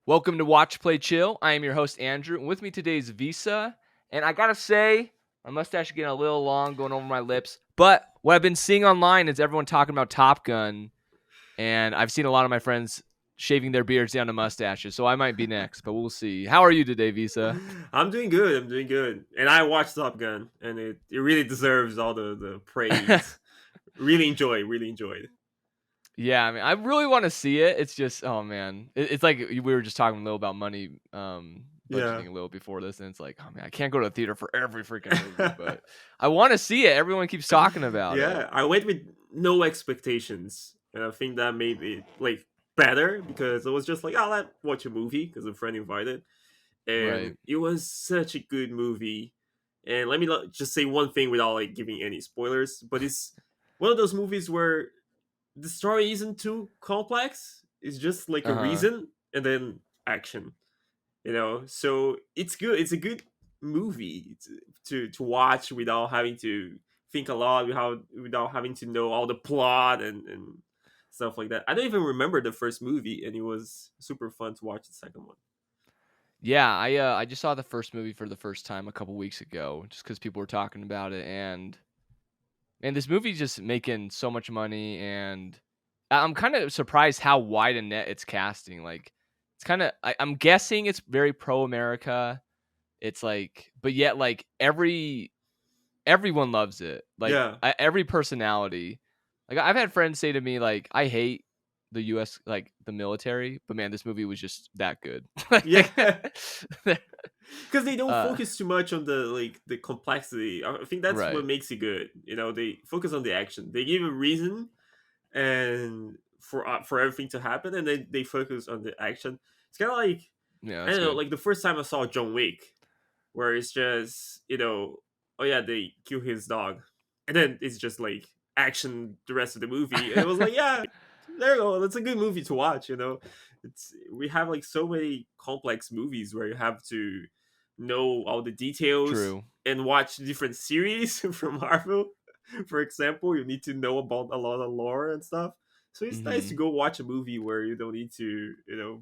Welcome to Watch, Play, Chill. I am your host, Andrew, and with me today is Vissaw. And I gotta say, my mustache is getting a little long, going over my lips. But what I've been seeing online is everyone talking about Top Gun, and I've seen a lot of my friends shaving their beards down to mustaches, so I might be next, but we'll see. How are you today, Vissaw? I'm doing good. I'm doing good. And I watched Top Gun, and it really deserves all the praise. Really enjoyed. Yeah, I mean, I really want to see it. It's just, oh man, it's like we were just talking a little about money, Yeah. budgeting a little before this, and it's like, oh man, I can't go to the theater for every freaking movie, but I want to see it. Everyone keeps talking about it. Yeah, I went with no expectations, and I think that made it like better because it was just like, oh, let's watch a movie because a friend invited, and Right. it was such a good movie. And let me just say one thing without like giving any spoilers, but it's one of those movies where the story isn't too complex. It's just like Uh a huh. reason and then action. So it's good. It's a good movie to watch without having to think a lot, without having to know all the plot and stuff like that. I don't even remember the first movie, and it was super fun to watch the second one. Yeah, I just saw the first movie for the first time a couple weeks ago, just because people were talking about it, and this movie's just making so much money, and I'm kind of surprised how wide a net it's casting. Like, it's kind of I'm guessing it's very pro America. It's like, but yet like everyone loves it. Like Yeah, every personality. Like I've had friends say to me like, I hate the U.S. like the military, but man, this movie was just that good. Like, yeah. Because they don't uh, focus too much on the complexity. I think that's what right. makes it good. They focus on the action. They give a reason and for everything to happen, and then they focus on the action. It's kind of like, Yeah, I that's don't know, good. like the first time I saw John Wick, where it's just oh yeah, they kill his dog, and then it's just like action the rest of the movie, and it was like, yeah, there you go, that's a good movie to watch. It's we have like so many complex movies where you have to know all the details True. and watch different series from Marvel. For example, you need to know about a lot of lore and stuff. So it's nice to Hmm. go watch a movie where you don't need to,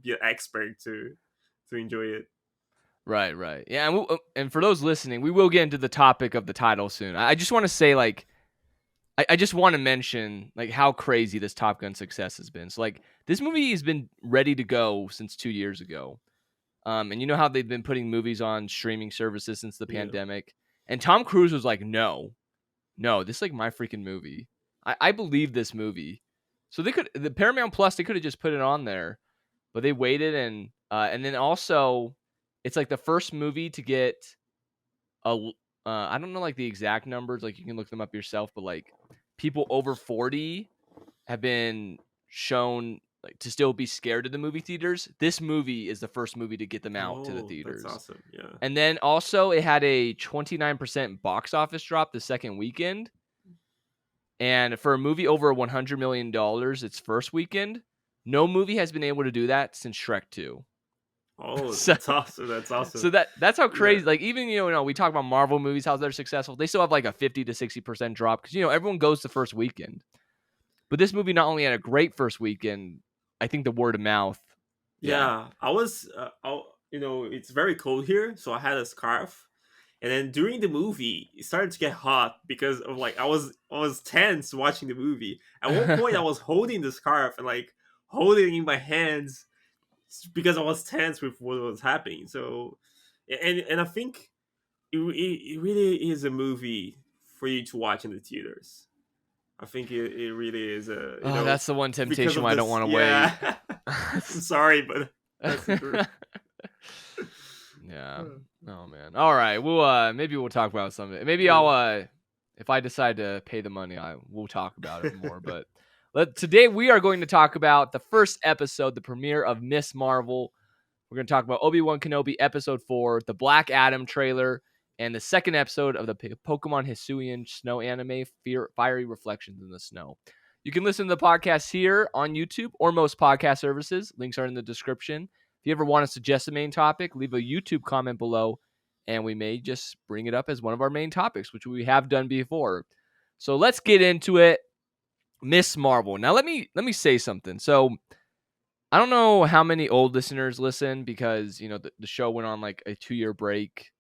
be an expert to enjoy it. Right, right. Yeah, and for those listening, we will get into the topic of the title soon. I just want to say, like, I just want to mention, like, how crazy this Top Gun success has been. So, like, this movie has been ready to go since 2 years ago. And you know how they've been putting movies on streaming services since the Yeah. pandemic? And Tom Cruise was like, no, this is like my freaking movie. I believe this movie. So the Paramount Plus, they could have just put it on there, but they waited, and then also it's like the first movie to get I don't know like the exact numbers, like you can look them up yourself, but like people over 40 have been shown like to still be scared of the movie theaters. This movie is the first movie to get them out to the Oh, that's theaters. awesome. Yeah. And then also it had a 29% box office drop the second weekend. And for a movie over $100 million its first weekend, no movie has been able to do that since Shrek 2. Oh, So that's awesome. That's awesome. so that's how Yeah. crazy, like, even we talk about Marvel movies, how they're successful. They still have like a 50 to 60% drop because everyone goes the first weekend. But this movie not only had a great first weekend, I think the word of mouth. Yeah. Yeah. I was, it's very cold here, so I had a scarf. And then during the movie, it started to get hot because of like I was tense watching the movie. At one point, I was holding the scarf and like holding it in my hands because I was tense with what was happening. So, and I think it really is a movie for you to watch in the theaters. I think it really is a Oh, that's the one because temptation of why I don't this. want to wait. Yeah, I'm sorry, but that's the truth. Yeah. Oh man. All right. Maybe we'll talk about something. Maybe Yeah. I'll if I decide to pay the money, we'll talk about it more. But today we are going to talk about the first episode, the premiere of Miss Marvel. We're going to talk about Obi-Wan Kenobi episode 4, the Black Adam trailer, and the second episode of the Pokemon Hisuian snow anime, Fiery Reflections in the Snow. You can listen to the podcast here on YouTube or most podcast services. Links are in the description. If you ever want to suggest a main topic, leave a YouTube comment below, and we may just bring it up as one of our main topics, which we have done before. So let's get into it. Miss Marvel. Now let me say something. So I don't know how many old listeners listen because the show went on like a 2-year break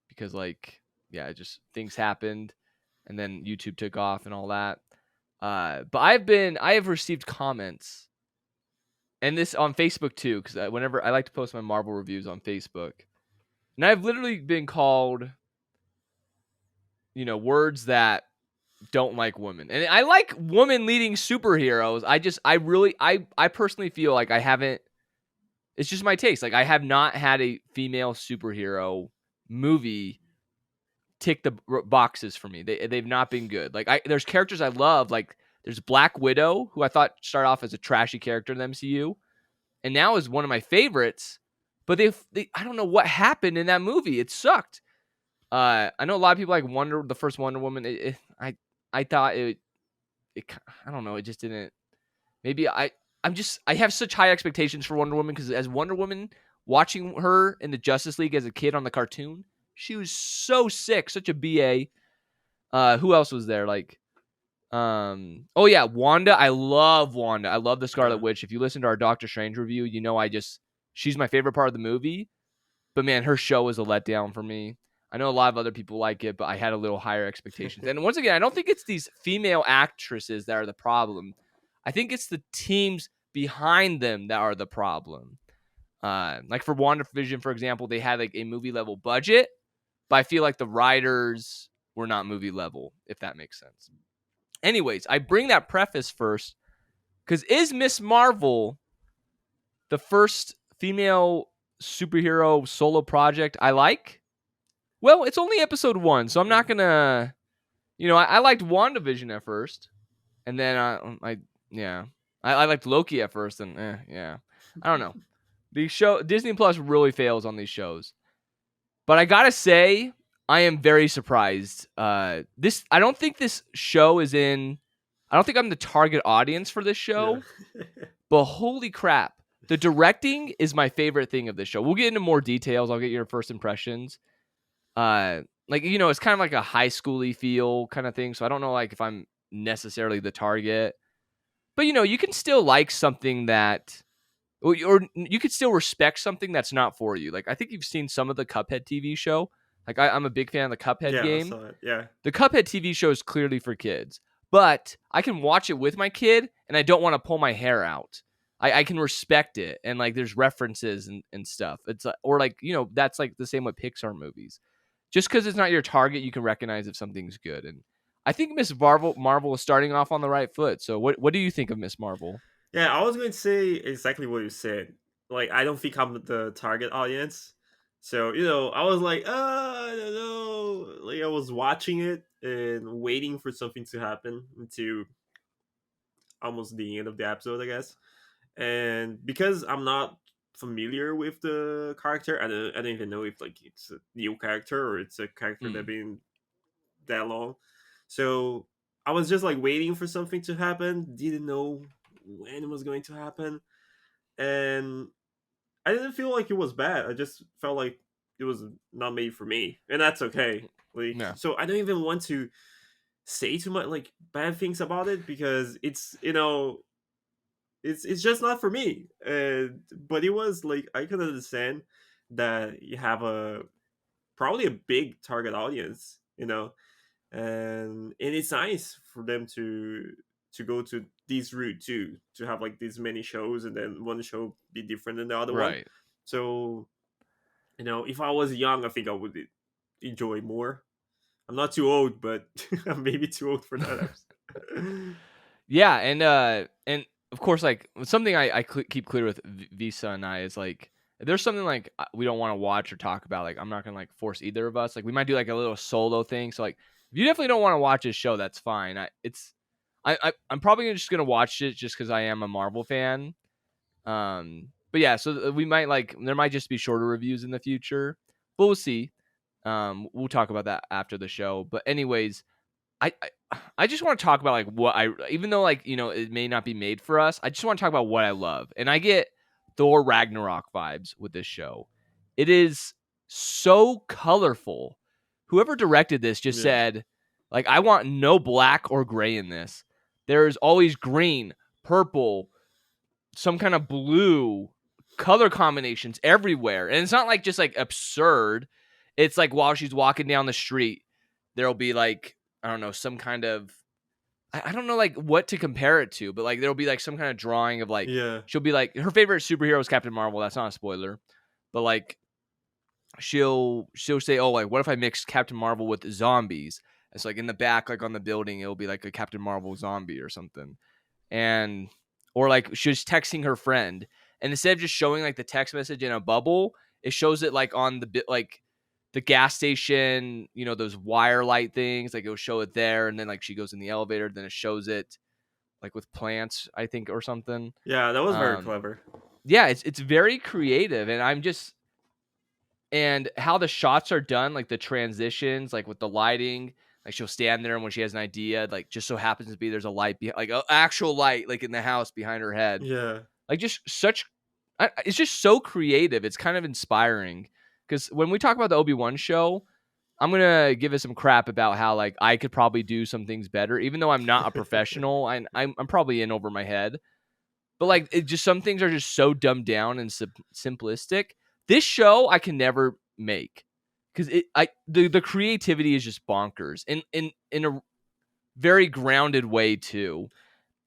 because like yeah, just things happened, and then YouTube took off and all that. But I have received comments, and this on Facebook too, because whenever I like to post my Marvel reviews on Facebook, and I've literally been called, words that don't like women, and I like women leading superheroes. I personally feel like I haven't. It's just my taste. Like I have not had a female superhero movie tick the boxes for me. They've not been good. Like there's characters I love. Like there's Black Widow, who I thought started off as a trashy character in the MCU, and now is one of my favorites. But I don't know what happened in that movie. It sucked. I know a lot of people like the first Wonder Woman. I thought I don't know. It just didn't. Maybe I have such high expectations for Wonder Woman because as Wonder Woman, watching her in the Justice League as a kid on the cartoon, she was so sick, such a BA. Who else was there? Like, oh yeah, Wanda. I love Wanda. I love the Scarlet Yeah. Witch. If you listen to our Doctor Strange review, she's my favorite part of the movie. But man, her show was a letdown for me. I know a lot of other people like it, but I had a little higher expectations. And once again, I don't think it's these female actresses that are the problem. I think it's the teams behind them that are the problem. Like for WandaVision, for example, they had like a movie level budget, but I feel like the writers were not movie level, if that makes sense. Anyways, I bring that preface first because is Miss Marvel the first female superhero solo project I like? Well, it's only episode 1, so I'm not gonna. I liked WandaVision at first, and then I liked Loki at first, and yeah, I don't know. The show Disney Plus really fails on these shows, but I gotta say I am very surprised. I don't think this show is in. I don't think I'm the target audience for this show, Yeah. but holy crap. The directing is my favorite thing of this show. We'll get into more details. I'll get your first impressions. It's kind of like a high schooly feel kind of thing. So I don't know like if I'm necessarily the target. But you can still like something that or you could still respect something that's not for you. Like I think you've seen some of the Cuphead TV show. Like I'm a big fan of the Cuphead Yeah, I game. saw it. Yeah. The Cuphead TV show is clearly for kids, but I can watch it with my kid and I don't want to pull my hair out. I can respect it, and like there's references and stuff. It's or like that's like the same with Pixar movies. Just because it's not your target, you can recognize if something's good. And I think Miss Marvel is starting off on the right foot. So what do you think of Miss Marvel? Yeah, I was going to say exactly what you said. Like, I don't think I'm the target audience. So, I was like, I don't know. Like, I was watching it and waiting for something to happen until almost the end of the episode, I guess. And because I'm not familiar with the character, I don't even know if like it's a new character or it's a character that Mm, been that long. So I was just like waiting for something to happen. Didn't know when it was going to happen, and I didn't feel like it was bad. I just felt like it was not made for me, and that's okay. Like, yeah, so I don't even want to say too much like bad things about it because it's just not for me. But it was like I can understand that you have a probably a big target audience, and it's nice for them to go to this route too, to have like these many shows and then one show be different than the other one. right. So if I was young, I think I would enjoy more. I'm not too old, but I'm maybe too old for that. Yeah, and of course, like something I keep clear with Visa and I is like, if there's something like we don't want to watch or talk about, like I'm not gonna like force either of us. Like we might do like a little solo thing. So like, if you definitely don't want to watch this show, that's fine. I'm probably just gonna watch it just because I am a Marvel fan. But yeah, so we might like there might just be shorter reviews in the future, but we'll see. We'll talk about that after the show. But anyways, I just want to talk about like what even though like it may not be made for us, I just want to talk about what I love, and I get Thor Ragnarok vibes with this show. It is so colorful. Whoever directed this just Yeah. said, like, I want no black or gray in this. There is always green, purple, some kind of blue color combinations everywhere. And it's not like just like absurd. It's like while she's walking down the street, there'll be like, I don't know, some kind of, I don't know like what to compare it to, but like there'll be like some kind of drawing of like, Yeah. she'll be like, her favorite superhero is Captain Marvel. That's not a spoiler. But like she'll say, oh, like what if I mixed Captain Marvel with zombies? It's like in the back, like on the building, it'll be like a Captain Marvel zombie or something. And or like she's texting her friend, and instead of just showing like the text message in a bubble, it shows it like on the bit like the gas station, you know, those wire light things, like it'll show it there, and then like she goes in the elevator, then it shows it like with plants, I think, or something. Yeah, that was very um clever. yeah, it's very creative, and and how the shots are done, like the transitions, like with the lighting, like she'll stand there and when she has an idea, like just so happens to be there's a light behind, like an actual light, like in the house behind her head. Yeah. Like just it's just so creative. It's kind of inspiring because when we talk about the Obi-Wan show, I'm gonna give it some crap about how like I could probably do some things better, even though I'm not a professional. I'm probably in over my head, but like it just some things are just so dumbed down and simplistic. This show I can never make because the creativity is just bonkers in a very grounded way too.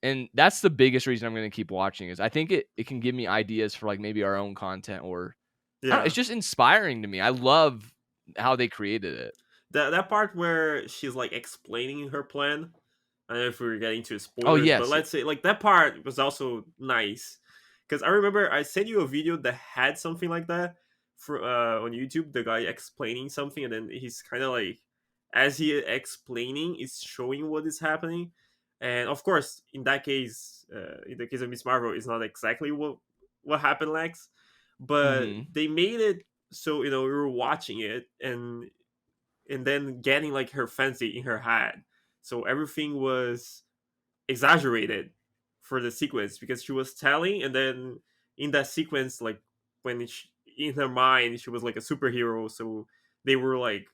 And that's the biggest reason I'm going to keep watching is I think it can give me ideas for like maybe our own content or I don't know, Yeah. it's just inspiring to me. I love how they created it. That part where she's like explaining her plan. I don't know if we're getting to Oh spoilers, but yes. let's say like that part was also nice because I remember I sent you a video that had something like that for on YouTube. The guy explaining something, and then he's kind of like as he explaining, is showing what is happening. And of course, in that case, in the case of Miss Marvel, it's not exactly what happened, Lex, but Mm-hmm. they made it so we were watching it and then getting like her fancy in her head. So everything was exaggerated for the sequence because she was telling, and then in that sequence, like when in her mind she was like a superhero, so they were like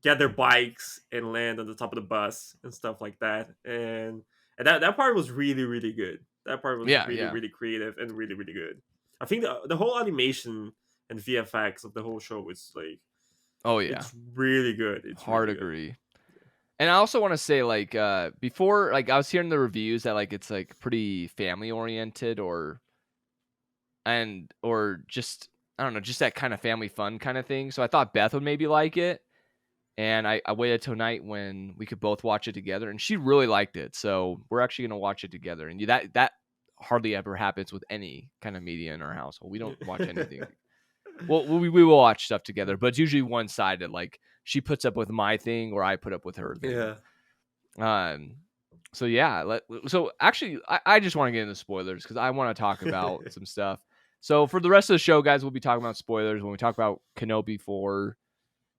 get their bikes and land on the top of the bus and stuff like that, and that part was really really good. That part was Yeah, really yeah. really creative and really really good. I think the whole animation and VFX of the whole show is like Oh yeah. it's really good. It's Hard really good. agree. And I also want to say like before like I was hearing the reviews that like it's like pretty family oriented or just I don't know, just that kind of family fun kind of thing. So I thought Beth would maybe like it. And I waited till night when we could both watch it together, and she really liked it. So we're actually gonna watch it together. And that hardly ever happens with any kind of media in our household. We don't watch anything. Well, we will watch stuff together, but it's usually one sided. Like she puts up with my thing, or I put up with her thing. Yeah. Um. So yeah. So actually, I just want to get into spoilers because I want to talk about some stuff. So for the rest of the show, guys, we'll be talking about spoilers when we talk about Kenobi 4.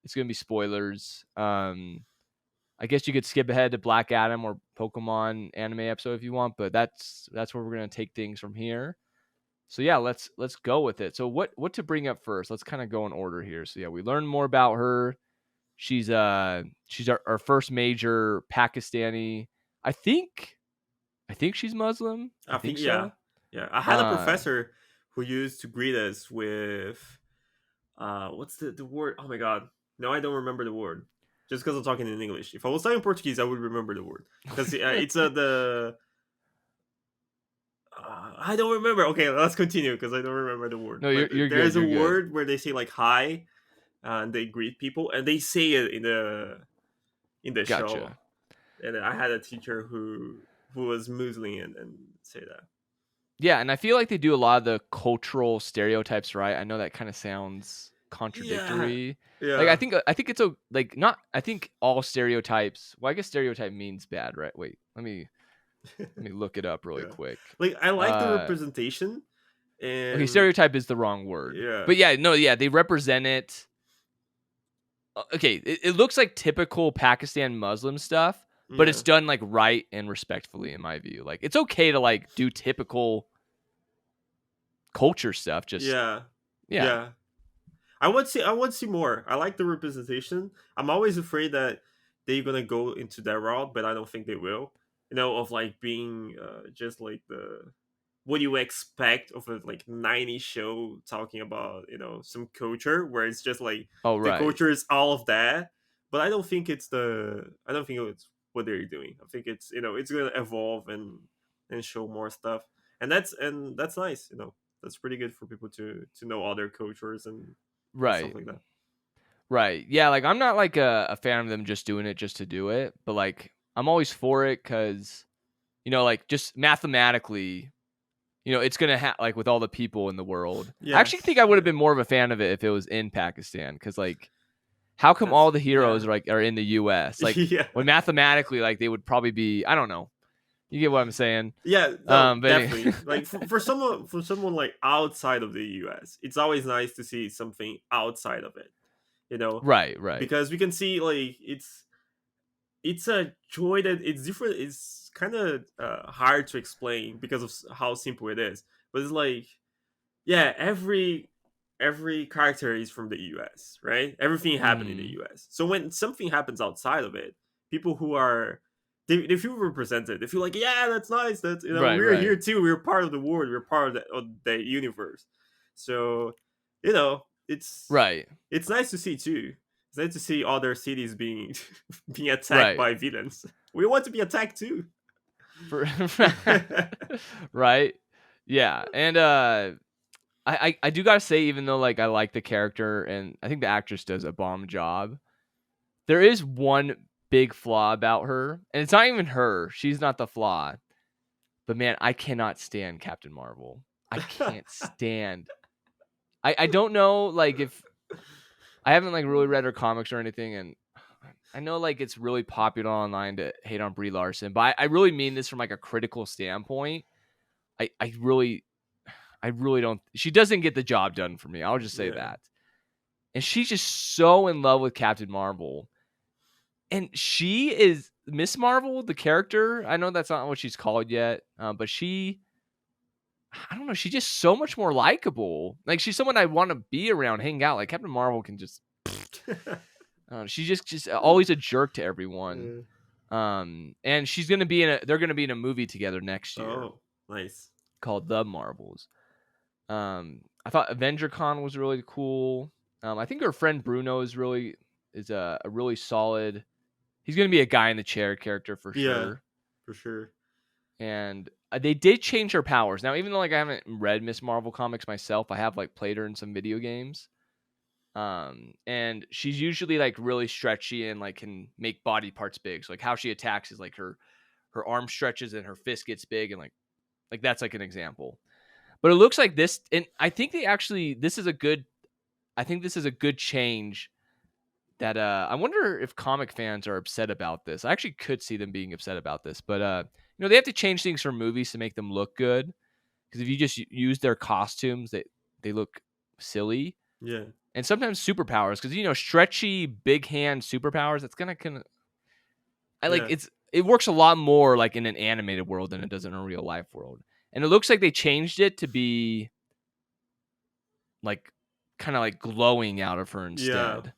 It's gonna be spoilers. I guess you could skip ahead to Black Adam or Pokemon anime episode if you want, but that's where we're gonna take things from here. So yeah, let's go with it. So what to bring up first? Let's kind of go in order here. So yeah, we learn more about her. She's our first major Pakistani. I think she's Muslim. I think yeah. so. Yeah. I had a Uh, professor who used to greet us with what's the word? Oh my god. No, I don't remember the word. Just because I'm talking in English. If I was talking Portuguese, I would remember the word. Because it's the I don't remember. Okay, let's continue because I don't remember the word. no, But you're good. there's a You're good. word where they say like hi, and they greet people, and they say it in the show. Gotcha. And I had a teacher who was Muslim and say that. Yeah, and I feel like they do a lot of the cultural stereotypes right. I know that kind of sounds Yeah, contradictory. Like yeah. I think it's a like not I think all stereotypes. Well, I guess stereotype means bad, right? Wait, let me look it up really Yeah. quick. Like I like the Uh representation okay, and stereotype is the wrong word. yeah. But yeah, no, yeah, they represent it. Okay, it looks like typical Pakistan Muslim stuff, but it's Yeah. done like right and respectfully in my view. Like it's okay to like do typical culture stuff, just Yeah. yeah. Yeah. I would see more. I like the representation. I'm always afraid that they're gonna go into that route, but I don't think they will. Of like being just like what you expect of a like 90s show talking about, some culture where it's just like Oh, the right. culture is all of that. But I don't think it's what they're doing. I think it's gonna evolve and show more stuff. And that's nice. That's pretty good for people to know other cultures and stuff Right. like that. Right. Yeah, like I'm not like a fan of them just doing it just to do it, but like I'm always for it cuz like just mathematically, it's going to like with all the people in the world. I actually think Yes, I would have yeah. been more of a fan of it if it was in Pakistan cuz like how come That's all the yeah. heroes are in the US? Like Yeah. when mathematically like they would probably be, I don't know. You get what I'm saying? Yeah, no, But definitely. Like for someone like outside of the US, it's always nice to see something outside of it, you know, right, right. because we can see like it's a joy that it's different. It's kind of hard to explain because of how simple it is. But it's like, yeah, every character is from the US, right? Everything happened in the Mhm. US. So when something happens outside of it, people who are they feel represented. They feel like, yeah, that's nice. That's Right, we're here right. too. We're part of the world. We're part of the universe. So it's Right. it's nice to see too. It's nice to see other cities being being attacked Right. by villains. We want to be attacked too. For right? Yeah. And I do gotta say, even though like I like the character and I think the actress does a bomb job, there is one big flaw about her, and it's not even her. She's not the flaw. But man, I cannot stand Captain Marvel. I can't stand. I don't know like if I haven't like really read her comics or anything, and I know like it's really popular online to hate on Brie Larson, but I really mean this from like a critical standpoint. I really don't. She doesn't get the job done for me. I'll just say Yeah. that. And she's just so in love with Captain Marvel. And she is Miss Marvel, the character. I know that's not what she's called yet, but I don't know. She's just so much more likable. Like she's someone I want to be around, hang out. Like Captain Marvel can just. She's just always a jerk to everyone. Yeah. And she's gonna be in a. They're gonna be in a movie together next year Oh, nice. called The Marvels. I thought Avenger Con was really cool. I think her friend Bruno is a really solid. He's gonna be a guy in the chair character for Yeah, sure. for sure. And they did change her powers. Now, even though like I haven't read Miss Marvel comics myself, I have like played her in some video games. And she's usually like really stretchy and like can make body parts big. So like how she attacks is like her arm stretches and her fist gets big and like that's like an example. But it looks like this, and I think this is a good. I think this is a good change. That I wonder if comic fans are upset about this. I actually could see them being upset about this, but they have to change things for movies to make them look good. Because if you just use their costumes, they look silly. Yeah. And sometimes superpowers, because stretchy big hand superpowers. That's gonna I like Yeah. it works a lot more like in an animated world than it does in a real life world. And it looks like they changed it to be like kind of like glowing out of her Yeah. instead.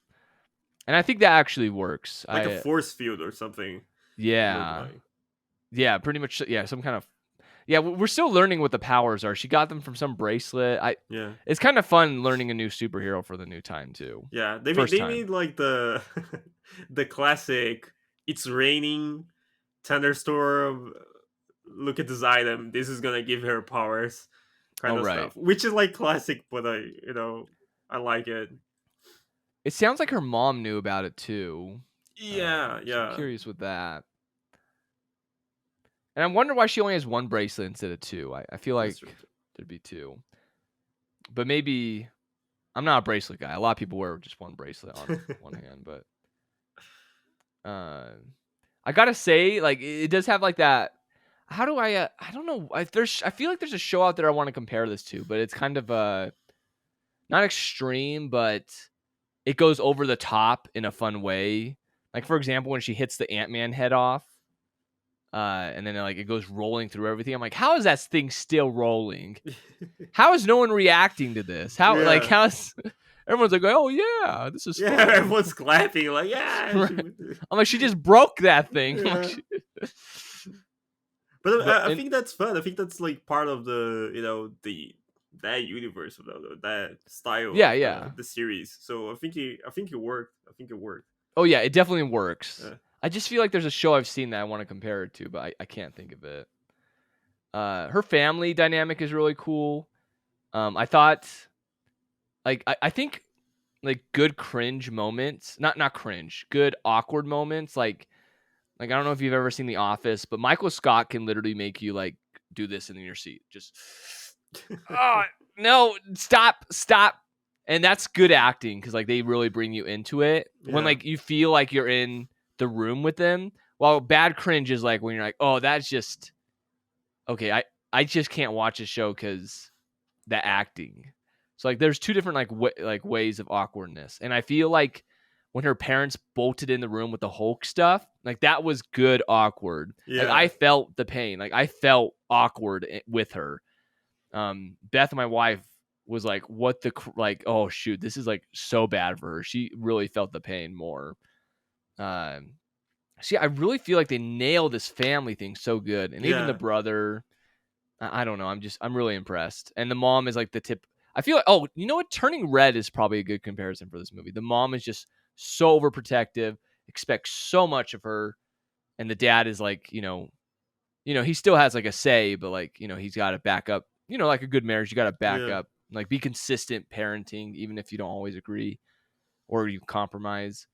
And I think that actually works. Like a force field or something. It looked Yeah. like. Yeah, pretty much. Yeah, some kind of. Yeah, we're still learning what the powers are. She got them from some bracelet. Yeah. It's kind of fun learning a new superhero for the new time too. Yeah. They made First they time. made like the the classic it's raining thunderstorm. Look at this item. This is gonna give her powers kind Oh, of right. stuff. Which is like classic, but I like it. It sounds like her mom knew about it too. Yeah, So I'm yeah. curious with that. And I wonder why she only has one bracelet instead of two. I feel like That's true. there'd be two. But maybe I'm not a bracelet guy. A lot of people wear just one bracelet on one hand, but I gotta say, like it does have like that. How do I don't know. I feel like there's a show out there I want to compare this to, but it's kind of not extreme, but it goes over the top in a fun way. Like for example, when she hits the Ant-Man head off, and then like it goes rolling through everything. I'm like, how is that thing still rolling? How is no one reacting to this? Yeah. How's everyone's like, oh yeah, this is Yeah, fun. everyone's clapping like, yeah. Right. I'm like, she just broke that thing. Yeah. But But I think that's fun. I think that's like part of the that universe of that style yeah, of yeah. the series. So I think it worked. I think it worked. Oh yeah, it definitely works. Uh, I just feel like there's a show I've seen that I want to compare it to, but I can't think of it. Her family dynamic is really cool. I thought I think like good cringe moments, not cringe, good awkward moments. I don't know if you've ever seen The Office, but Michael Scott can literally make you like do this in your seat. Just oh no, stop. And that's good acting because like they really bring you into it when yeah, like you feel like you're in the room with them. While bad cringe is like when you're like, oh, that's just okay. I just can't watch a show because the acting. So like there's two different like ways of awkwardness, and I feel like when her parents bolted in the room with the Hulk stuff, like that was good awkward. Like I yeah, felt the pain. Like I felt awkward with her. Beth, my wife, was like, "What the like? Oh shoot, this is like so bad for her." She really felt the pain more. Um, See, I really feel like they nailed this family thing so good, and even the yeah, brother. I don't know. I'm really impressed, and the mom is like the tip. I feel like you know what? Turning Red is probably a good comparison for this movie. The mom is just so overprotective, expects so much of her, and the dad is like, he still has like a say, but like, he's got to back up. Like a good marriage, you got to back yeah. up, like be consistent parenting, even if you don't always agree or you compromise.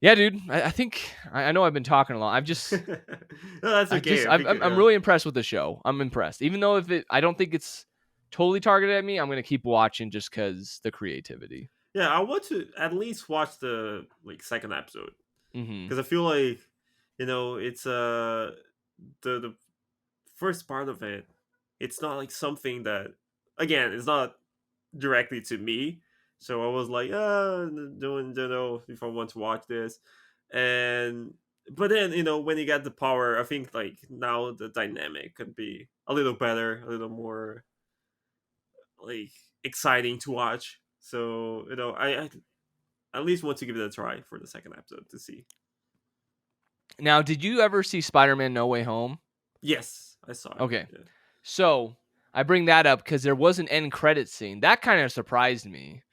Yeah, dude. I think I know I've been talking a lot. No, that's okay. I think I'm really impressed with the show. I'm impressed, even though I don't think it's totally targeted at me. I'm gonna keep watching just because the creativity. yeah. I want to at least watch the like second episode Mm-hmm. because I feel like it's the first part of it. It's not like something that again it's not directly to me. So I was like, don't know if I want to watch this. And but then when you get the power, I think like now the dynamic could be a little better, a little more like exciting to watch. So I at least want to give it a try for the second episode to see. Now, did you ever see Spider-Man: No Way Home? Yes, I saw it. Okay, Yeah. so I bring that up because there was an end credit scene that kind of surprised me.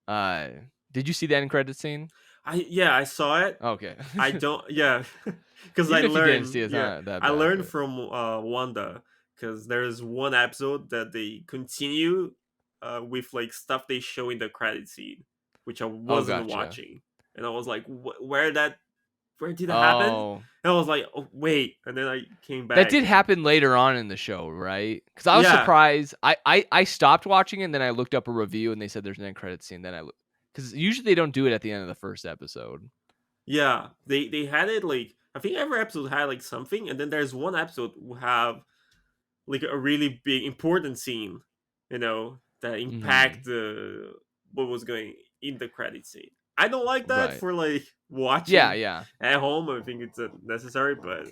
Uh, did you see the end credit scene? I saw it. Okay, I don't yeah because even if you didn't see it, it's yeah not that I bad. learned But from Wanda because there's one episode that they continue with like stuff they show in the credit scene, which I oh, wasn't gotcha. watching, and I was like, where did that happen? Oh, And I was like, oh wait, and then I came that back did and happen later on in the show, right? Because I was yeah, surprised. I stopped watching it, and then I looked up a review, and they said there's an end credit scene. Then because usually they don't do it at the end of the first episode. yeah, they had it like I think every episode had like something, and then there's one episode who have like a really big important scene, that Mm-hmm. impact the what was going in the credit scene. I don't like that Right. for like Yeah, watching yeah. at home. I think it's necessary, but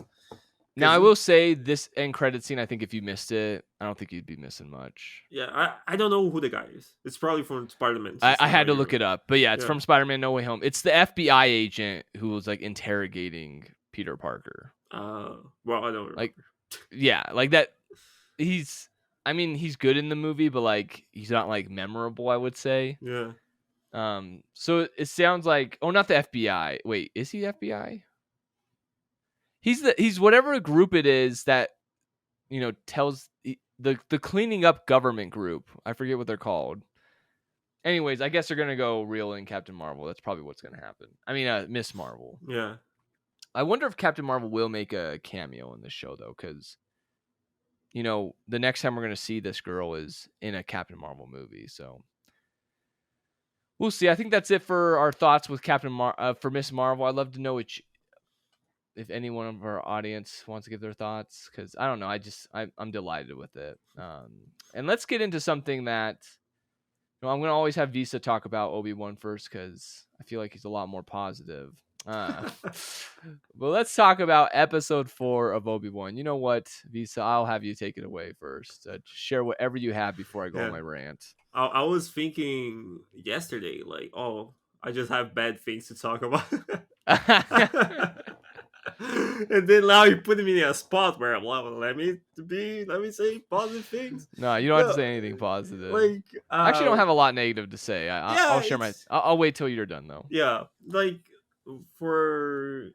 Now I because will say this end credit scene. I think if you missed it, I don't think you'd be missing much. yeah, I don't know who the guy is. It's probably from Spider-Man since I now had to look you it up, but yeah, it's yeah. from Spider-Man: No Way Home. It's the FBI agent who was like interrogating Peter Parker. Well, I don't Like, remember. yeah, like that. He's, I mean, he's good in the movie, but like he's not like memorable. I would say. Yeah, So it sounds like, oh, not the FBI. Wait, is he FBI? He's whatever group it is that tells the cleaning up government group. I forget what they're called. Anyways, I guess they're gonna go real in Captain Marvel. That's probably what's gonna happen. I mean, Miss Marvel. yeah. I wonder if Captain Marvel will make a cameo in this show though, because the next time we're gonna see this girl is in a Captain Marvel movie. So we'll see. I think that's it for our thoughts with for Miss Marvel. I'd love to know if anyone of our audience wants to give their thoughts, because I don't know. I'm delighted with it. And let's get into something that I'm gonna always have Vissaw talk about Obi-Wan first because I feel like he's a lot more positive. But let's talk about episode 4 of Obi-Wan. You know what, Vissaw? I'll have you take it away first. Share whatever you have before I go on Yeah. my rant. I was thinking yesterday, like, oh, I just have bad things to talk about. And then now you put me in a spot where I'm like, well, let me say positive things. No, you don't have to No, say anything positive. like I actually don't have a lot negative to say. yeah, I'll share my. I'll wait till you're done though. yeah, like for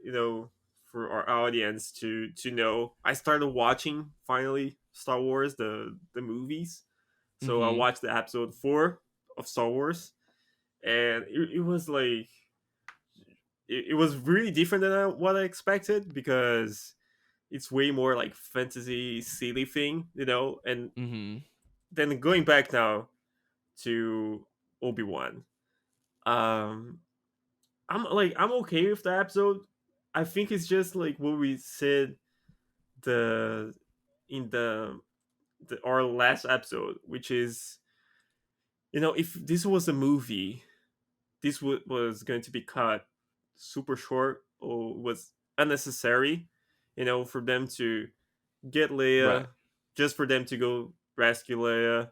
for our audience to know, I started watching finally Star Wars the movies. So I Mm-hmm. watched the episode 4 of Star Wars, and it was like it was really different than what I expected, because it's way more like fantasy silly thing, and Mm-hmm. then going back now to Obi-Wan. um I'm okay with the episode. I think it's just like what we said the in the our last episode, which is, if this was a movie, this was going to be cut super short, or was unnecessary, for them to get Right. Leia, just for them to go rescue Leia.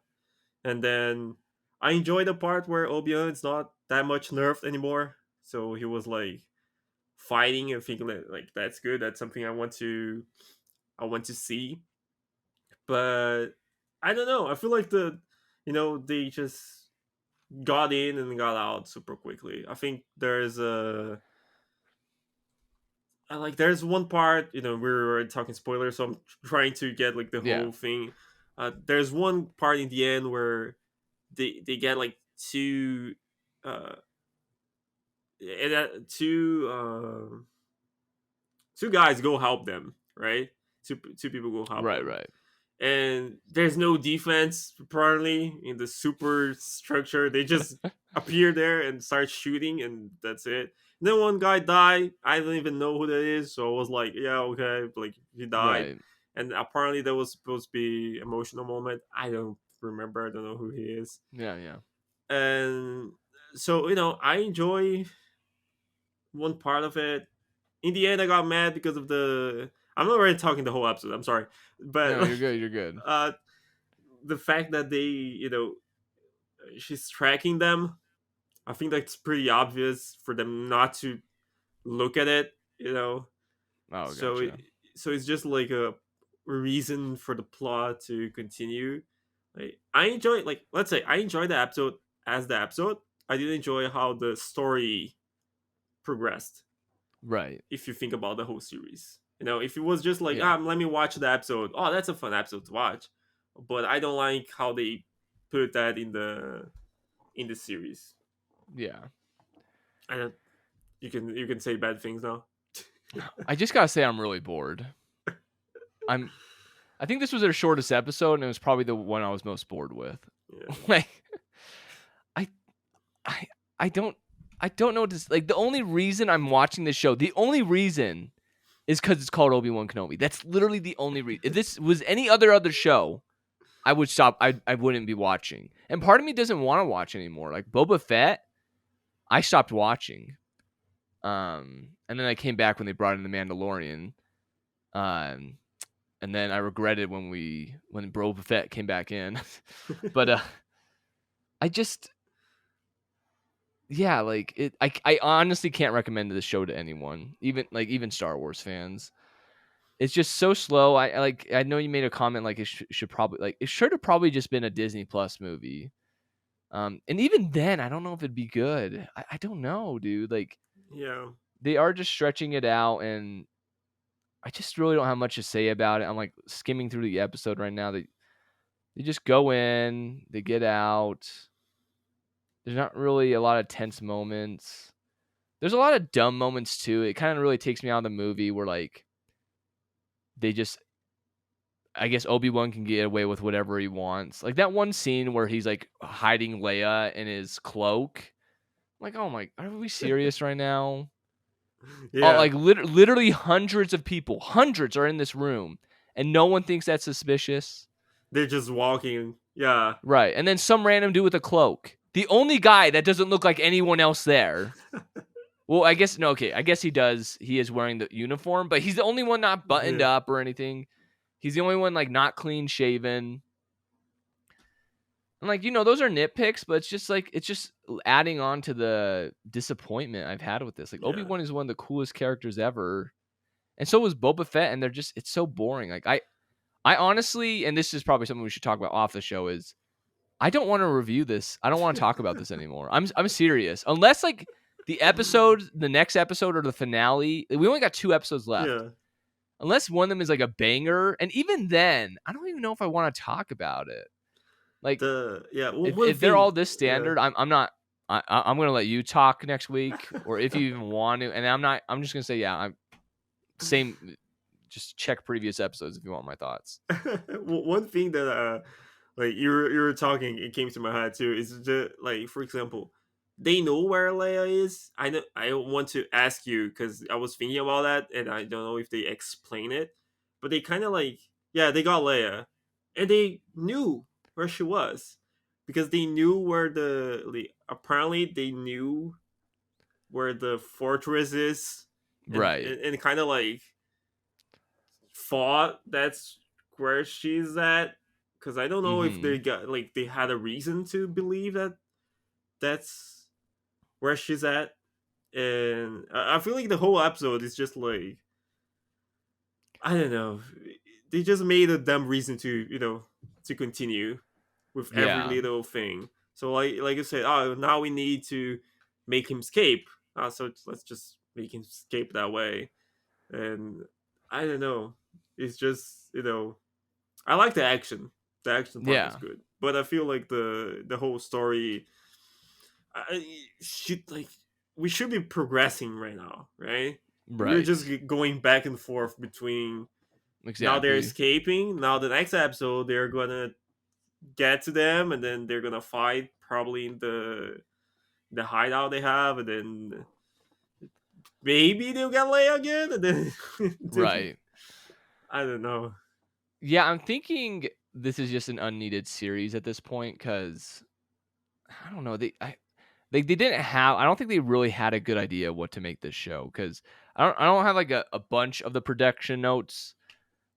And then I enjoy the part where Obi-Wan's not that much nerfed anymore. So he was like fighting and thinking that, like, that's good. That's something I want to see. But I don't know. I feel like they just got in and got out super quickly. I think there's one part, we were talking spoilers, so I'm trying to get like the Yeah. whole thing. There's one part in the end where they get like uh two guys go help them, right? Two people go help Right. them, Right. and there's no defense apparently in the super structure. They just appear there and start shooting, and that's it. And then one guy died. I don't even know who that is, so I was like, yeah, okay, like he died. Right. And apparently that was supposed to be emotional moment. I don't remember. I don't know who he is. Yeah. Yeah. And so, I enjoy one part of it. In the end, I got mad because of I'm not already talking the whole episode. I'm sorry, but No, you're good. You're good. uh, the fact that she's tracking them. I think that's pretty obvious for them not to look at it. Oh, So it, gotcha. so it's just like a reason for the plot to continue. Like, I enjoy, like, let's say I enjoyed the episode as the episode. I didn't enjoy how the story progressed. Right. If you think about the whole series, if it was just like, Yeah. let me watch the episode. Oh, that's a fun episode to watch, but I don't like how they put that in the series. Yeah. I don't. You can say bad things now. I just gotta say, I'm really bored. I think this was their shortest episode, and it was probably the one I was most bored with. Yeah. Like, I, I, I don't know what to like. The only reason I'm watching this show, the only reason, is because it's called Obi-Wan Kenobi. That's literally the only reason. If this was any other show, I would stop. I wouldn't be watching. And part of me doesn't want to watch anymore. Like Boba Fett, I stopped watching. And then I came back when they brought in the Mandalorian. And then I regretted when Boba Fett came back in. But I just, yeah, like it. I honestly can't recommend this show to anyone, even Star Wars fans. It's just so slow. I know you made a comment like it should probably it should have probably just been a Disney Plus movie. And even then, I don't know if it'd be good. I don't know, dude. Like, Yeah. they are just stretching it out, and I just really don't have much to say about it. I'm like skimming through the episode right now. They just go in, they get out. There's not really a lot of tense moments. There's a lot of dumb moments too. It kind of really takes me out of the movie where like they just, I guess Obi-Wan can get away with whatever he wants. Like that one scene where he's like hiding Leia in his cloak. I'm like, oh my, are we serious right now? Oh, Yeah. like literally hundreds of people, hundreds are in this room, and no one thinks that's suspicious. They're just walking. Yeah. Right. And then some random dude with a cloak. The only guy that doesn't look like anyone else there. Well, I guess, no, okay. I guess he does. He is wearing the uniform, but he's the only one not buttoned up or anything. He's the only one like not clean shaven. And like, those are nitpicks, but it's just adding on to the disappointment I've had with this. Like Yeah. Obi-Wan is one of the coolest characters ever. and so was Boba Fett, and it's so boring. Like I honestly, and this is probably something we should talk about off the show, is I don't want to review this. I don't want to talk about this anymore. I'm serious. Unless like the next episode or the finale, we only got 2 episodes left. Yeah. Unless one of them is like a banger, and even then, I don't even know if I want to talk about it. Like if they're all this standard, I'm not. I'm gonna let you talk next week, or if you even want to. And I'm not. I'm just gonna say I'm same. Just check previous episodes if you want my thoughts. One thing that like you were talking, it came to my head too. Is just like, for example, they know where Leia is. I know. I want to ask you because I was thinking about that, and I don't know if they explain it, but they kind of like, yeah, they got Leia, and they knew where she was because they knew where apparently they knew where the fortress is, Right. and kind of like thought that's where she's at, because I don't know if they got like they had a reason to believe that that's where she's at. And I feel like the whole episode is just like, I don't know, they just made a dumb reason to continue with every Yeah. little thing. So like you said, oh, now we need to make him escape, so let's just make him escape that way. And I don't know, it's just, I like the action. The action part is Yeah. good, but I feel like the whole story, should like we should be progressing right now, right? We're Right. just going back and forth between, now they're Exactly. escaping. Now the next episode they're gonna get to them, and then they're gonna fight probably in the hideout they have, and then maybe they'll get Leia again, and then Right. I don't know. Yeah, I'm thinking this is just an unneeded series at this point because I don't know. They didn't have. I don't think they really had a good idea what to make this show because I don't have like a bunch of the production notes,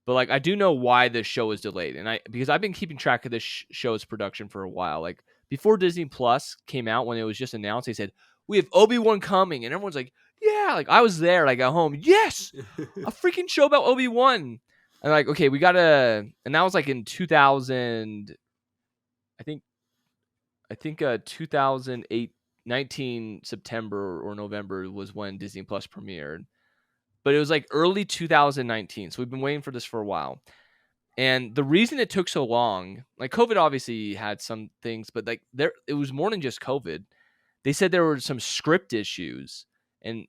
but like I do know why this show is delayed, and because I've been keeping track of this show's production for a while. Like before Disney Plus came out, when it was just announced, they said we have Obi-Wan coming, and everyone's like, yeah, like I was there, like at home, yes, a freaking show about Obi-Wan. And like, okay, we gotta, and that was like in 2000, I think 2008, 19 September or November was when Disney Plus premiered. But it was like early 2019. So we've been waiting for this for a while. And the reason it took so long, like COVID obviously had some things, but like it was more than just COVID. They said there were some script issues, and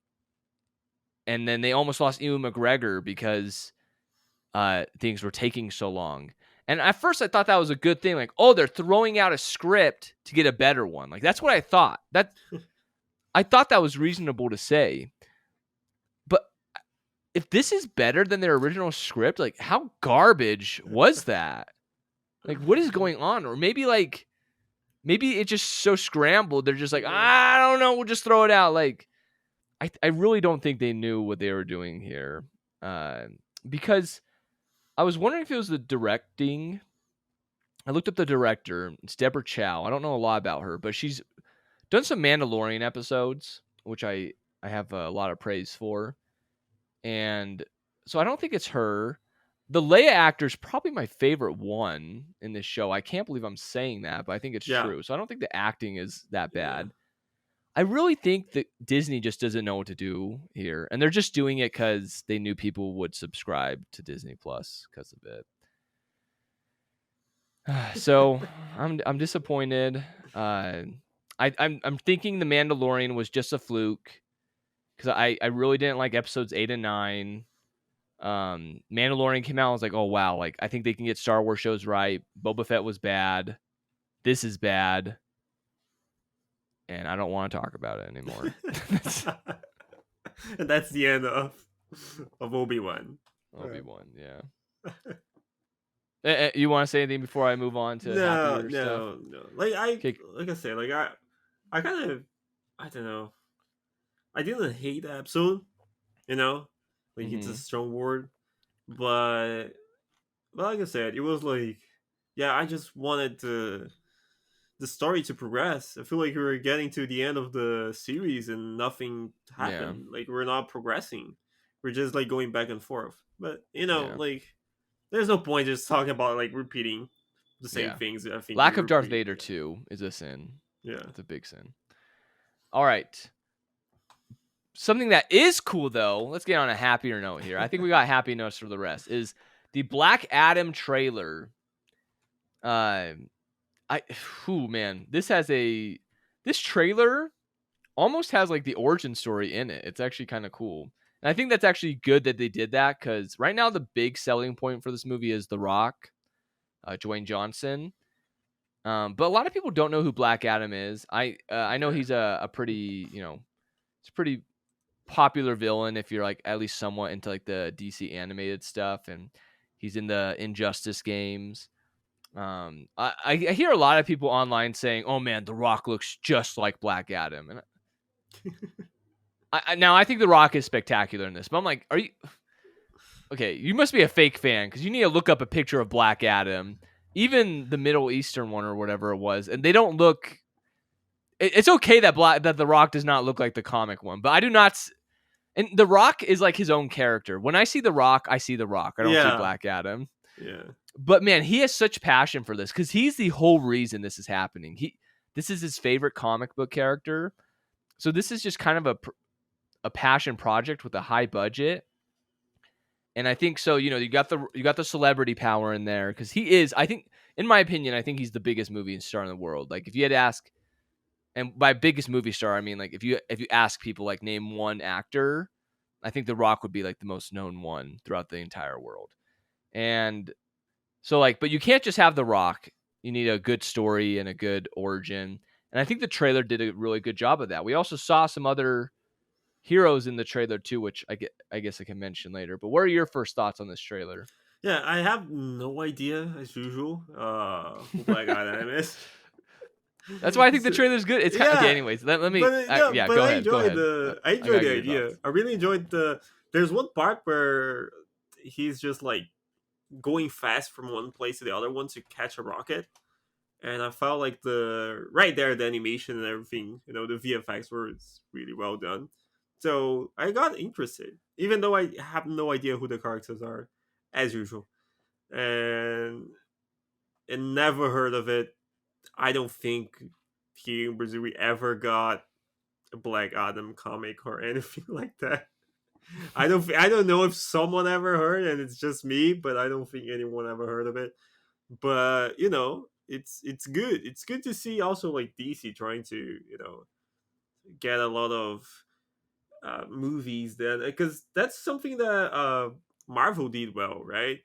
then they almost lost Ewan McGregor because things were taking so long. And at first I thought that was a good thing. Like, oh, they're throwing out a script to get a better one. Like, that's what I thought. I thought that was reasonable to say. But if this is better than their original script, like, how garbage was that? Like, what is going on? Or maybe it's just so scrambled. They're just like, I don't know, we'll just throw it out. Like, I really don't think they knew what they were doing here. Because I was wondering if it was the directing. I looked up the director. It's Deborah Chow. I don't know a lot about her, but she's done some Mandalorian episodes, which I have a lot of praise for. And so I don't think it's her. The Leia actor is probably my favorite one in this show. I can't believe I'm saying that, but I think it's true. So I don't think the acting is that bad. I really think that Disney just doesn't know what to do here. And they're just doing it because they knew people would subscribe to Disney Plus because of it. So I'm disappointed. I'm thinking the Mandalorian was just a fluke because I really didn't like episodes 8 and 9. Mandalorian came out. I was like, oh wow, like I think they can get Star Wars shows right. Boba Fett was bad. This is bad, and I don't want to talk about it anymore. And that's the end of Obi-Wan. Obi-Wan, yeah. You want to say anything before I move on to happier stuff? No. Like I said, like I kind of, I don't know. I didn't hate the episode, like it's a strong word, but like I said, it was like, yeah, I just wanted the story to progress. I feel like we were getting to the end of the series and nothing happened. Like we're not progressing. We're just like going back and forth. But Yeah. like there's no point just talking about like repeating the same Yeah. things. I think Lack we of Darth repeat. Vader too is a sin. Yeah. It's a big sin. All right. Something that is cool though, let's get on a happier note here. I think we got happy notes for the rest. Is the Black Adam trailer. Man, this trailer almost has like the origin story in it. It's actually kind of cool. And I think that's actually good that they did that, because right now the big selling point for this movie is The Rock, Dwayne Johnson. But a lot of people don't know who Black Adam is. I know he's a pretty, it's a pretty popular villain if you're like at least somewhat into like the DC animated stuff, and he's in the Injustice games. I hear a lot of people online saying, "Oh man, The Rock looks just like Black Adam," and now I think The Rock is spectacular in this, but I'm like, are you okay? You must be a fake fan, because you need to look up a picture of Black Adam, even the Middle Eastern one or whatever it was, and they don't look. It's okay that The Rock does not look like the comic one, but I do not. And The Rock is like his own character. When I see The Rock, I see The Rock. I don't see Black Adam. Yeah. But man, he has such passion for this, because he's the whole reason this is happening. This is his favorite comic book character. So this is just kind of a passion project with a high budget. And I think so, you got the celebrity power in there, because he is, I think, in my opinion, I think he's the biggest movie star in the world. Like if you had to ask, and by biggest movie star, I mean like if you ask people like name one actor, I think The Rock would be like the most known one throughout the entire world. And so like, but you can't just have The Rock. You need a good story and a good origin. And I think the trailer did a really good job of that. We also saw some other heroes in the trailer too, which I guess I can mention later. But what are your first thoughts on this trailer? Yeah, I have no idea as usual. Who Black Adam is. That's why I think the trailer is good. It's kind of, okay. Anyways, let me. Go ahead. Go ahead. I enjoyed the idea. I really enjoyed the. There's one part where he's just like going fast from one place to the other one to catch a rocket, and I felt like the animation and everything, the VFX were really well done. So I got interested, even though I have no idea who the characters are, as usual, and never heard of it. I don't think here in Brazil we ever got a Black Adam comic or anything like that. I don't know if someone ever heard, and it's just me, but I don't think anyone ever heard of it. But it's good. It's good to see also like DC trying to get a lot of movies that, because that's something that Marvel did well, right?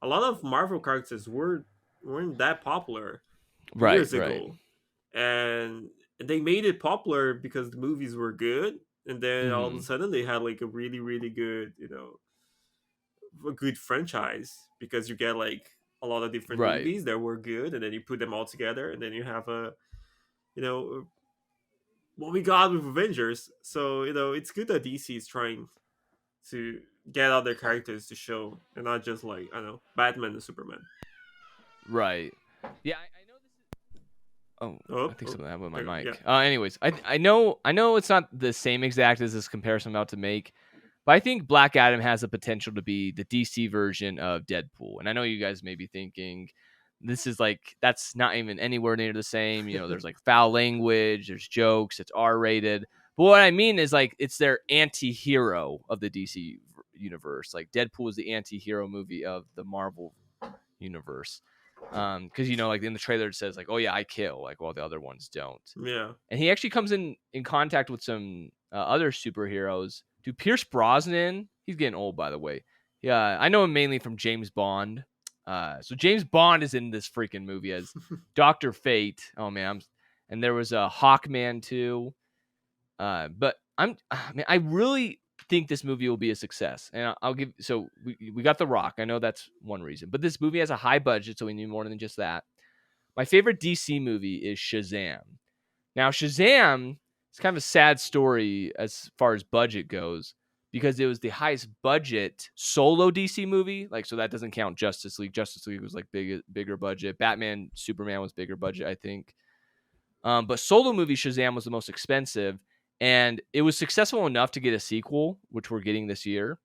A lot of Marvel characters weren't that popular years ago, and they made it popular because the movies were good, and then all of a sudden they had like a really really good a good franchise, because you get like a lot of different movies that were good, and then you put them all together, and then you have a what we got with Avengers. So it's good that DC is trying to get other characters to show, and not just like I don't know, Batman and Superman. Right. Yeah, I know this is. I think something happened with my mic. Yeah. Anyways, I know it's not the same exact as this comparison I'm about to make, but I think Black Adam has the potential to be the DC version of Deadpool. And I know you guys may be thinking, this is like, that's not even anywhere near the same. There's like foul language, there's jokes, it's R-rated. But what I mean is like, it's their anti-hero of the DC universe. Like Deadpool is the anti-hero movie of the Marvel universe. Because like in the trailer it says like, oh yeah, I kill, like while the other ones don't. Yeah. And he actually comes in contact with some other superheroes. Dude, Pierce Brosnan, he's getting old, by the way. Yeah, I know him mainly from James Bond. So James Bond is in this freaking movie as Dr. Fate. Oh man, and there was a Hawkman too. But I really think this movie will be a success, and I'll give. So we got The Rock. I know that's one reason, but this movie has a high budget, so we need more than just that. My favorite DC movie is Shazam. Now Shazam, it's kind of a sad story as far as budget goes, because it was the highest budget solo DC movie. Like, so that doesn't count Justice League. Justice League was like bigger budget. Batman, Superman was bigger budget, I think. But solo movie Shazam was the most expensive, and it was successful enough to get a sequel, which we're getting this year.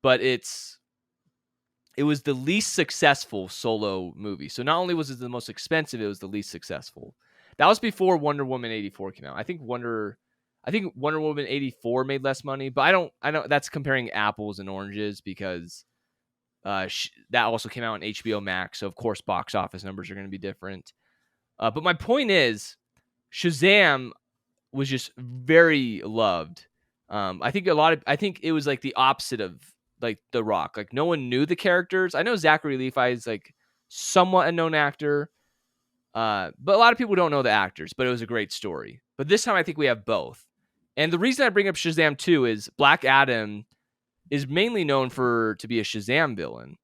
but it was the least successful solo movie. So not only was it the most expensive, it was the least successful. That was before Wonder Woman 84 came out. I think Wonder Woman 84 made less money, but I know that's comparing apples and oranges because that also came out on HBO Max. So of course box office numbers are going to be different. But my point is Shazam was just very loved. I think it was like the opposite of like The Rock. Like no one knew the characters. I know Zachary Levi is like somewhat a known actor, but a lot of people don't know the actors. But it was a great story. But this time I think we have both. And the reason I bring up Shazam 2 is Black Adam is mainly known to be a Shazam villain,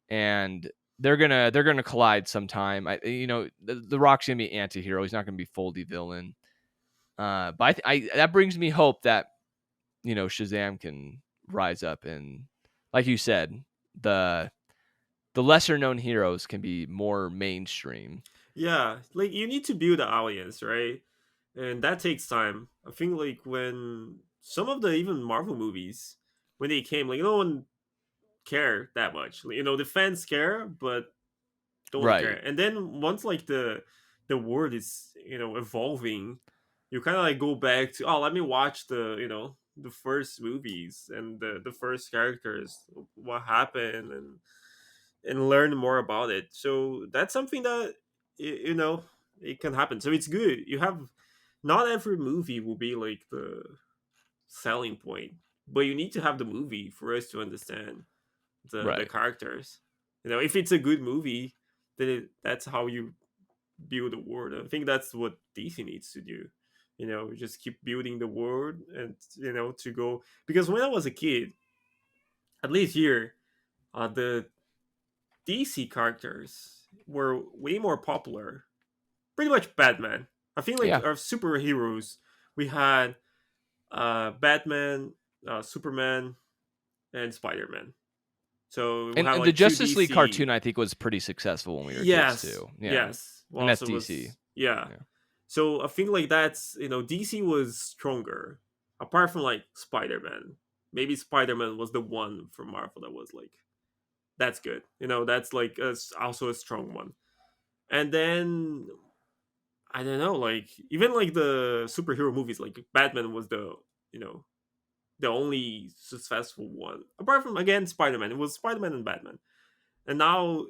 and they're gonna collide sometime. The Rock's gonna be anti-hero. He's not gonna be fully villain. But that brings me hope that Shazam can rise up, and like you said, the lesser known heroes can be more mainstream. Yeah, like you need to build the audience, right? And that takes time. I think like when some of the even Marvel movies when they came, like no one cared that much. Like, the fans care, but don't care. Right. And then once like the world is evolving, you kind of like go back to, oh, let me watch the first movies and the first characters, what happened, and learn more about it. So that's something that it can happen. So it's good. You have not every movie will be like the selling point, but you need to have the movie for us to understand the Right. characters. If it's a good movie, then that's how you build a world. I think that's what DC needs to do. Just keep building the world, and to go, because when I was a kid, at least here, the DC characters were way more popular. Pretty much Batman. I feel like Yeah. our superheroes, we had Batman, Superman, and Spider-Man. So we And had the like two Justice League DC. cartoon I think was pretty successful when we were kids Yes, too. Yeah. yes. And Well, that's also DC. was, yeah. Yeah. So I think like that's DC was stronger, apart from like Spider-Man. Maybe Spider-Man was the one from Marvel that was like, that's good. That's like also a strong one. And then I don't know, like even like the superhero movies, like Batman was you know the only successful one, apart from again Spider-Man. It was Spider-Man and Batman. And now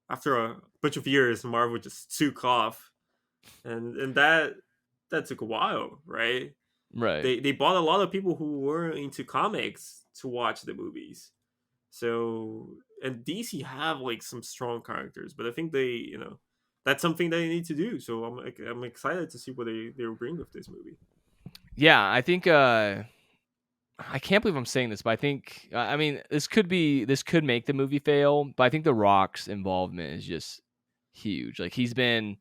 after a bunch of years, Marvel just took off, and that took a while, right? Right. They bought a lot of people who were into comics to watch the movies. So, and DC have like some strong characters, but I think that's something they need to do. So I'm excited to see what they will bring with this movie. Yeah, I think I can't believe I'm saying this, but I think I mean this could make the movie fail, but I think The Rock's involvement is just huge. Like I think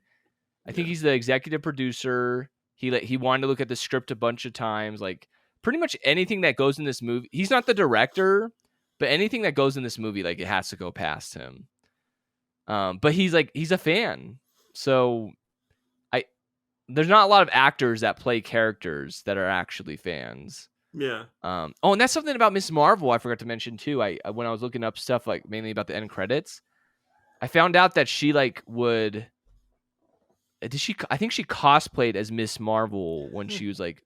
Yeah, he's the executive producer. He wanted to look at the script a bunch of times. Like pretty much anything that goes in this movie, he's not the director, but anything that goes in this movie, like it has to go past him. But he's a fan, so I there's not a lot of actors that play characters that are actually fans. yeah. And that's something about Miss Marvel I forgot to mention too. I when I was looking up stuff like mainly about the end credits, I found out that she like would I think she cosplayed as Miss Marvel when she was like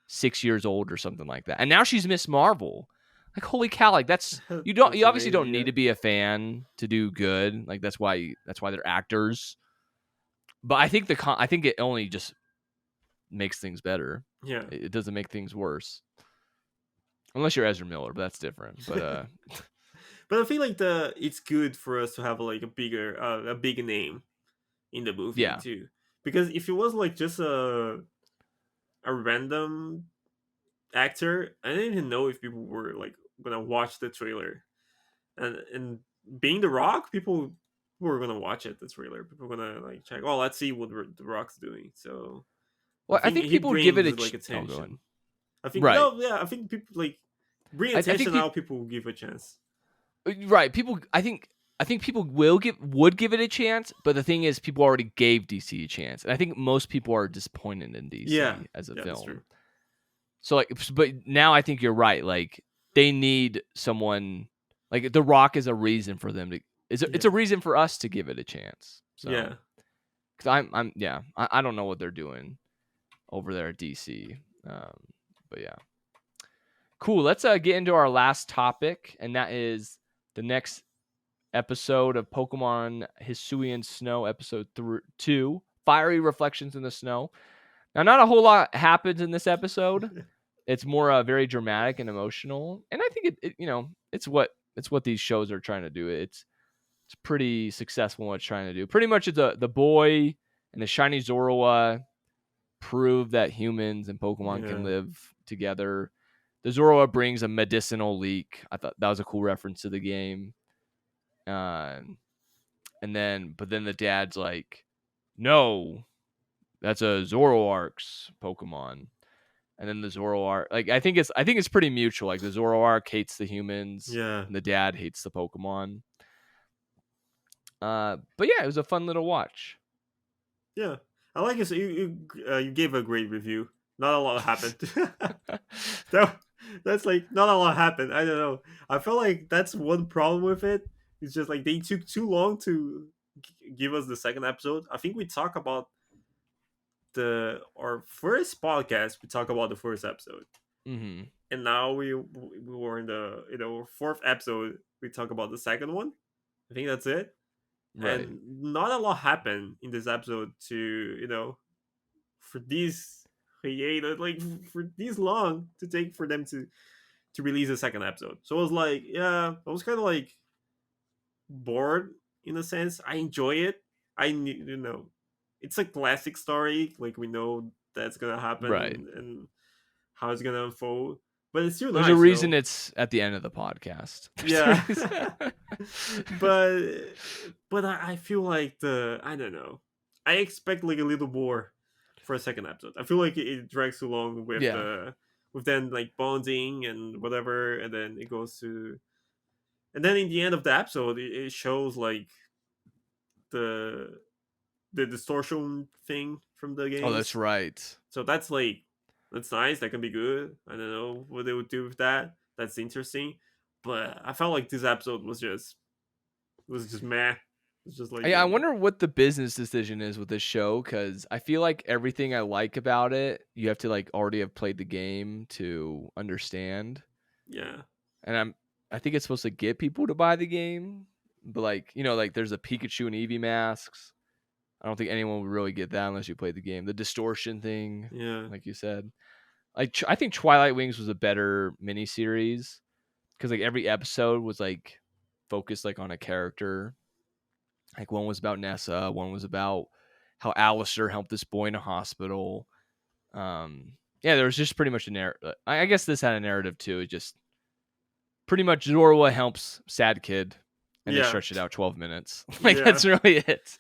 6 years old or something like that. And now she's Miss Marvel. Like holy cow, like you That's obviously amazing. don't need to be a fan to do good. Like that's why they're actors. But I think I think it only just makes things better. Yeah. It doesn't make things worse. Unless you're Ezra Miller, but that's different. But But I feel like it's good for us to have like a big name in the movie yeah. too, because if it was like just a random actor, I didn't even know if people were like gonna watch the trailer, and being The Rock, people were gonna watch it. The trailer, people were gonna like check. Oh, let's see what The Rock's doing. So I Well, I think think he people would give it brings like oh, go ahead. attention. I think Right. no, yeah, I think people like bring I think attention. Now people will give a chance. right. I think people would give it a chance, but the thing is, people already gave DC a chance, and I think most people are disappointed in DC Yeah, as a yeah, that's true. film. So like, but now I think you're right. Like they need someone like The Rock is a reason for them to. It's a reason for us to give it a chance. So, Yeah. because I don't know what they're doing over there at DC. But yeah, cool. Let's get into our last topic, and that is the next episode of Pokemon Hisuian Snow, episode 2, Fiery Reflections in the Snow. Now, not a whole lot happens in this episode. It's more very dramatic and emotional, and I think it's what these shows are trying to do. It's pretty successful in what it's trying to do. Pretty much, it's the boy and the shiny Zorua prove that humans and Pokemon can live together. The Zorua brings a medicinal leak. I thought that was a cool reference to the game. But then the dad's like, no, that's a Zoroark's Pokemon. And then the Zoroark, like I think it's pretty mutual. Like the Zoroark hates the humans, and the dad hates the Pokemon. But yeah, it was a fun little watch. Yeah, I like it. So you gave a great review. Not a lot happened. That's like not a lot happened. I don't know. I feel like that's one problem with it. It's just like they took too long to give us the second episode. I think we talk about our first podcast. We talk about the first episode, mm-hmm. and now we were in the fourth episode. We talk about the second one. I think that's it. Right. And not a lot happened in this episode to for these created like for these long to take for them to release a second episode. So I was like, I was kind of like bored in a sense. I enjoy it. It's a classic story. Like we know that's gonna happen, right? And how it's gonna unfold. But it's still There's nice. A reason it's at the end of the podcast. Yeah. but I feel like I don't know. I expect like a little more for a second episode. I feel like it drags too long with with them like bonding and whatever, and then it goes to, and then in the end of the episode, it shows like the distortion thing from the game. Oh, that's right. So that's nice. That can be good. I don't know what they would do with that. That's interesting. But I felt like this episode was just meh. It's just like I wonder what the business decision is with this show, because I feel like everything I like about it, you have to like already have played the game to understand. Yeah. And I think it's supposed to get people to buy the game, but like there's a Pikachu and Eevee masks. I don't think anyone would really get that unless you played the game. The distortion thing, like you said. Like I think Twilight Wings was a better miniseries because like every episode was like focused like on a character. Like one was about Nessa, one was about how Alistair helped this boy in a hospital. There was just pretty much a narrative. I guess this had a narrative too. It just pretty much Zorua helps sad kid, and they stretch it out 12 minutes. That's really it.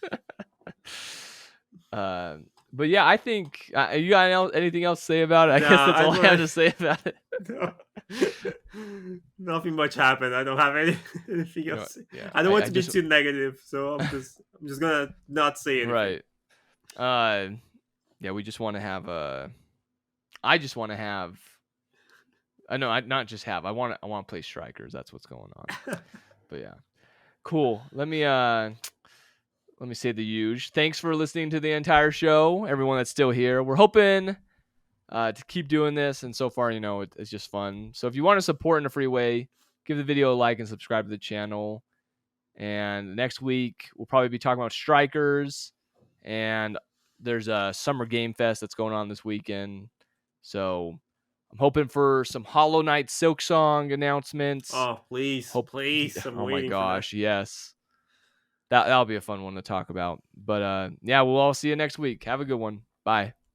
But yeah, I think you got anything else to say about it? I guess that's all I have to say about it. No. Nothing much happened. I don't have anything else. I don't want to be too negative, so I'm just gonna not say anything. Right. We just want to have I just want to have. Not just have. I want to play strikers. That's what's going on. But yeah, cool. Let me say the huge. Thanks for listening to the entire show, everyone that's still here. We're hoping to keep doing this, and so far, it's just fun. So if you want to support in a free way, give the video a like and subscribe to the channel. And next week, we'll probably be talking about strikers, and there's a Summer Game Fest that's going on this weekend. So I'm hoping for some Hollow Knight Silksong announcements. Oh, please. Oh my gosh, yes. That'll be a fun one to talk about. But we'll all see you next week. Have a good one. Bye.